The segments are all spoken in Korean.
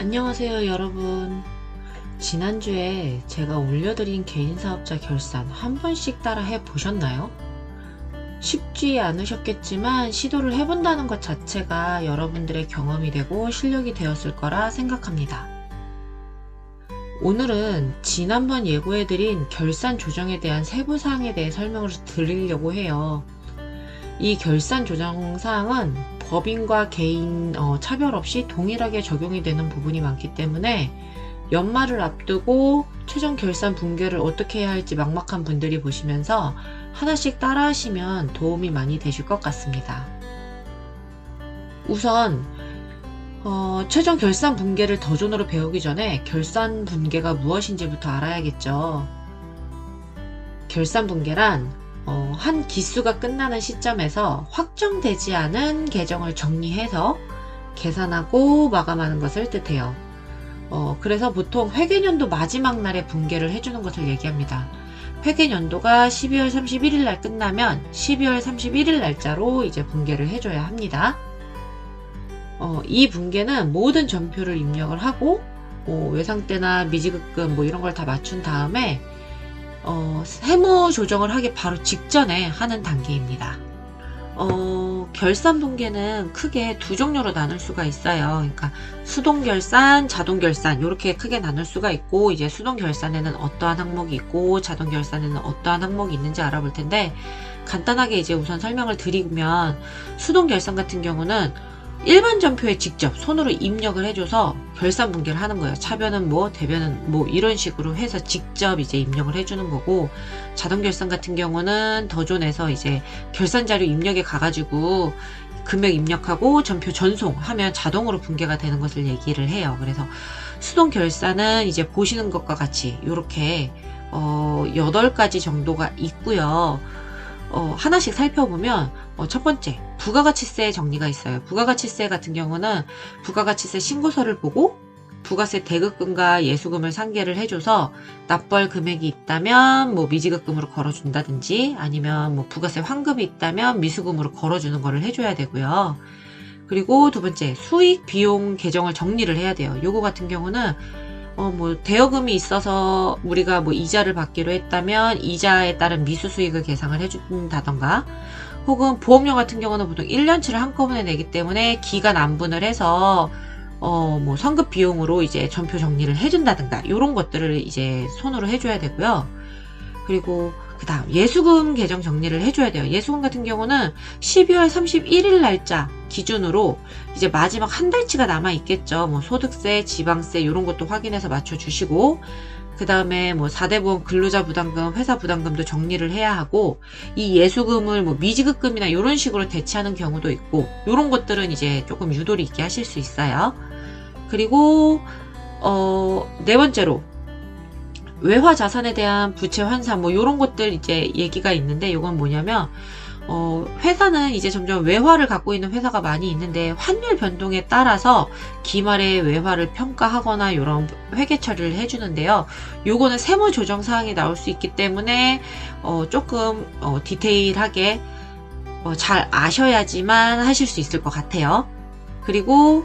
안녕하세요 여러분. 지난주에 제가 올려드린 개인사업자 결산 한 번씩 따라 해보셨나요? 쉽지 않으셨겠지만 시도를 해본다는 것 자체가 여러분들의 경험이 되고 실력이 되었을 거라 생각합니다. 오늘은 지난번 예고해드린 결산 조정에 대한 세부사항에 대해 설명을 드리려고 해요. 이 결산 조정 사항은 법인과 개인 차별 없이 동일하게 적용이 되는 부분이 많기 때문에 연말을 앞두고 최종 결산 분괴를 어떻게 해야 할지 막막한 분들이 보시면서 하나씩 따라 하시면 도움이 많이 되실 것 같습니다. 우선 최종 결산 분괴를 더존으로 배우기 전에 결산 분괴가 무엇인지부터 알아야겠죠. 결산 분괴란 한 기수가 끝나는 시점에서 확정되지 않은 계정을 정리해서 계산하고 마감하는 것을 뜻해요. 그래서 보통 회계연도 마지막 날에 분괴를 해주는 것을 얘기합니다. 회계연도가 12월 31일 날 끝나면 12월 31일 날짜로 이제 분괴를 해줘야 합니다. 이 분괴는 모든 전표를 입력을 하고 외상대나 미지급금 이런 걸 다 맞춘 다음에 세무 조정을 하기 바로 직전에 하는 단계입니다. 결산 분괴는 크게 두 종류로 나눌 수가 있어요. 그러니까 수동 결산, 자동 결산 이렇게 크게 나눌 수가 있고, 이제 수동 결산에는 어떠한 항목이 있고 자동 결산에는 어떠한 항목이 있는지 알아볼 텐데, 간단하게 이제 우선 설명을 드리면, 수동 결산 같은 경우는 일반 전표에 직접 손으로 입력을 해줘서 결산 분괴를 하는 거예요. 차변은 대변은 이런 식으로 해서 직접 이제 입력을 해주는 거고, 자동 결산 같은 경우는 더존에서 이제 결산 자료 입력에 가가지고 금액 입력하고 전표 전송하면 자동으로 분괴가 되는 것을 얘기를 해요. 그래서 수동 결산은 이제 보시는 것과 같이 이렇게 8가지 정도가 있고요. 하나씩 살펴보면 첫 번째, 부가가치세 정리가 있어요. 부가가치세 같은 경우는 부가가치세 신고서를 보고 부가세 대급금과 예수금을 상계를 해줘서 납부할 금액이 있다면 미지급금으로 걸어준다든지, 아니면 부가세 환급이 있다면 미수금으로 걸어주는 거를 해줘야 되고요. 그리고 두 번째, 수익 비용 계정을 정리를 해야 돼요. 요거 같은 경우는 대여금이 있어서 우리가 이자를 받기로 했다면 이자에 따른 미수 수익을 계상을 해준다던가, 혹은 보험료 같은 경우는 보통 1년치를 한꺼번에 내기 때문에 기간 안분을 해서 선급 비용으로 이제 전표 정리를 해준다든가, 이런 것들을 이제 손으로 해줘야 되고요. 그리고 그 다음 예수금 계정 정리를 해줘야 돼요. 예수금 같은 경우는 12월 31일 날짜 기준으로 이제 마지막 한 달치가 남아 있겠죠. 소득세, 지방세 이런 것도 확인해서 맞춰주시고, 그 다음에 4대 보험 근로자 부담금, 회사 부담금도 정리를 해야 하고, 이 예수금을 미지급금이나 이런 식으로 대체하는 경우도 있고, 이런 것들은 이제 조금 유도리 있게 하실 수 있어요. 그리고 네 번째로 외화 자산에 대한 부채 환산 이런 것들 이제 얘기가 있는데, 이건 뭐냐면 회사는 이제 점점 외화를 갖고 있는 회사가 많이 있는데, 환율 변동에 따라서 기말에 외화를 평가하거나 이런 회계 처리를 해주는데요. 요거는 세무 조정 사항이 나올 수 있기 때문에 조금 디테일하게 잘 아셔야지만 하실 수 있을 것 같아요. 그리고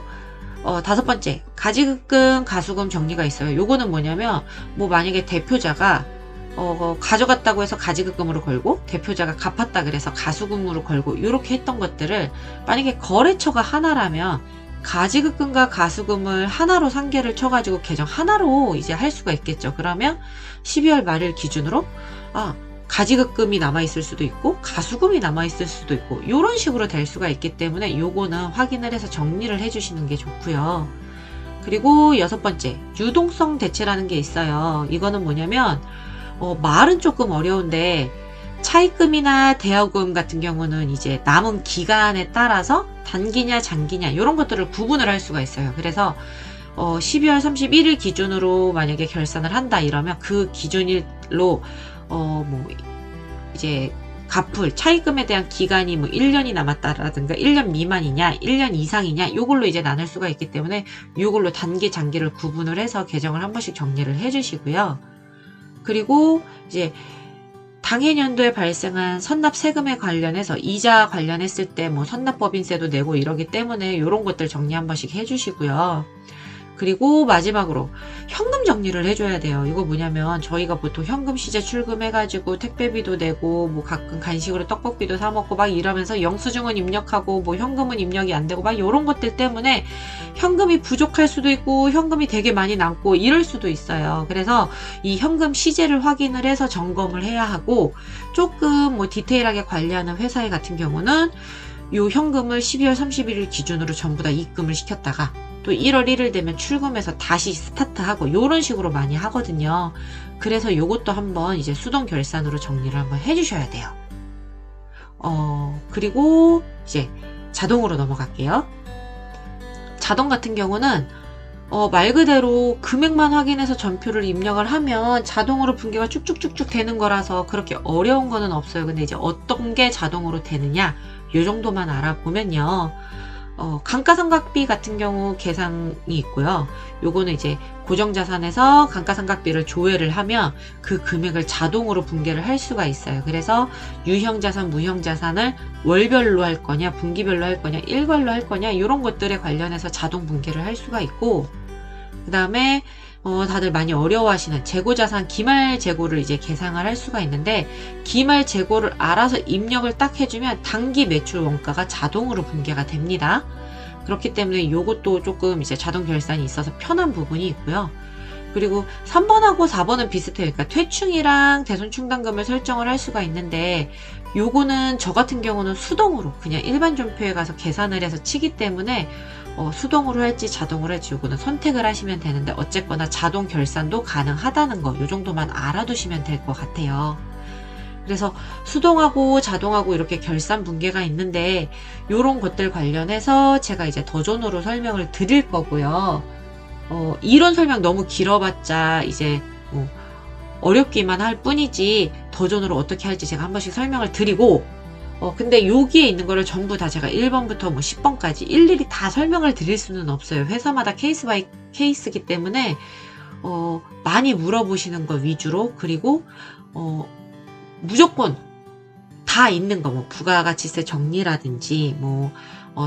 다섯 번째, 가지급금, 가수금 정리가 있어요. 요거는 뭐냐면 만약에 대표자가 가져갔다고 해서 가지급금으로 걸고, 대표자가 갚았다 그래서 가수금으로 걸고, 이렇게 했던 것들을 만약에 거래처가 하나라면 가지급금과 가수금을 하나로 상계를 쳐가지고 계정 하나로 이제 할 수가 있겠죠. 그러면 12월 말일 기준으로 가지급금이 남아있을 수도 있고 가수금이 남아있을 수도 있고, 이런 식으로 될 수가 있기 때문에 요거는 확인을 해서 정리를 해주시는 게 좋고요. 그리고 여섯 번째, 유동성 대체라는 게 있어요. 이거는 뭐냐면 말은 조금 어려운데, 차입금이나 대여금 같은 경우는 이제 남은 기간에 따라서 단기냐 장기냐 이런 것들을 구분을 할 수가 있어요. 그래서 12월 31일 기준으로 만약에 결산을 한다 이러면 그 기준일로 이제 갚을 차입금에 대한 기간이 1년이 남았다라든가 1년 미만이냐 1년 이상이냐 요걸로 이제 나눌 수가 있기 때문에 요걸로 단기 장기를 구분을 해서 계정을 한 번씩 정리를 해 주시고요. 그리고 이제 당해년도에 발생한 선납 세금에 관련해서 이자 관련했을 때 선납법인세도 내고 이러기 때문에 요런 것들 정리 한 번씩 해 주시고요. 그리고 마지막으로 현금 정리를 해줘야 돼요. 이거 뭐냐면 저희가 보통 현금 시제 출금해가지고 택배비도 내고 뭐 가끔 간식으로 떡볶이도 사 먹고 막 이러면서 영수증은 입력하고 뭐 현금은 입력이 안 되고 막 이런 것들 때문에 현금이 부족할 수도 있고 현금이 되게 많이 남고 이럴 수도 있어요. 그래서 이 현금 시제를 확인을 해서 점검을 해야 하고, 조금 뭐 디테일하게 관리하는 회사에 같은 경우는 요 현금을 12월 31일 기준으로 전부 다 입금을 시켰다가 또 1월 1일 되면 출금해서 다시 스타트하고 요런 식으로 많이 하거든요. 그래서 요것도 한번 이제 수동 결산으로 정리를 한번 해주셔야 돼요. 그리고 이제 자동으로 넘어갈게요. 자동 같은 경우는 말 그대로 금액만 확인해서 전표를 입력을 하면 자동으로 분계가 쭉쭉쭉쭉 되는 거라서 그렇게 어려운 거는 없어요. 근데 이제 어떤 게 자동으로 되느냐, 요 정도만 알아보면요. 감가상각비 같은 경우 계산이 있고요. 요거는 이제 고정자산에서 감가상각비를 조회를 하면 그 금액을 자동으로 분계를 할 수가 있어요. 그래서 유형자산, 무형자산을 월별로 할 거냐, 분기별로 할 거냐, 일괄로 할 거냐, 이런 것들에 관련해서 자동 분계를 할 수가 있고, 그 다음에 다들 많이 어려워하시는 재고자산 기말 재고를 이제 계상을 할 수가 있는데, 기말 재고를 알아서 입력을 딱 해주면 단기 매출 원가가 자동으로 분계가 됩니다. 그렇기 때문에 이것도 조금 이제 자동 결산이 있어서 편한 부분이 있고요. 그리고 3번하고 4번은 비슷해요. 그러니까 퇴충이랑 대손충당금을 설정을 할 수가 있는데, 요거는 저 같은 경우는 수동으로 그냥 일반 존표에 가서 계산을 해서 치기 때문에 수동으로 할지 자동으로 할지 요거는 선택을 하시면 되는데, 어쨌거나 자동 결산도 가능하다는 거, 요 정도만 알아두시면 될 것 같아요. 그래서 수동하고 자동하고 이렇게 결산 분계가 있는데, 요런 것들 관련해서 제가 이제 더존으로 설명을 드릴 거고요. 이론 설명 너무 길어봤자 이제 뭐 어렵기만 할 뿐이지, 더존으로 어떻게 할지 제가 한 번씩 설명을 드리고, 근데 여기에 있는 거를 전부 다 제가 1번부터 뭐 10번까지 일일이 다 설명을 드릴 수는 없어요. 회사마다 케이스 바이 케이스이기 때문에 많이 물어보시는 거 위주로, 그리고 무조건 다 있는 거, 뭐 부가가치세 정리라든지 뭐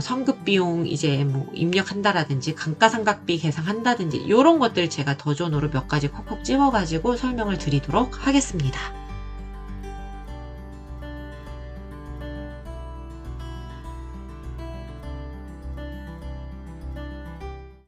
성급 비용 이제 뭐 입력한다라든지 감가상각비 계산한다든지, 이런 것들 제가 더존으로 몇 가지 콕콕 집어가지고 설명을 드리도록 하겠습니다.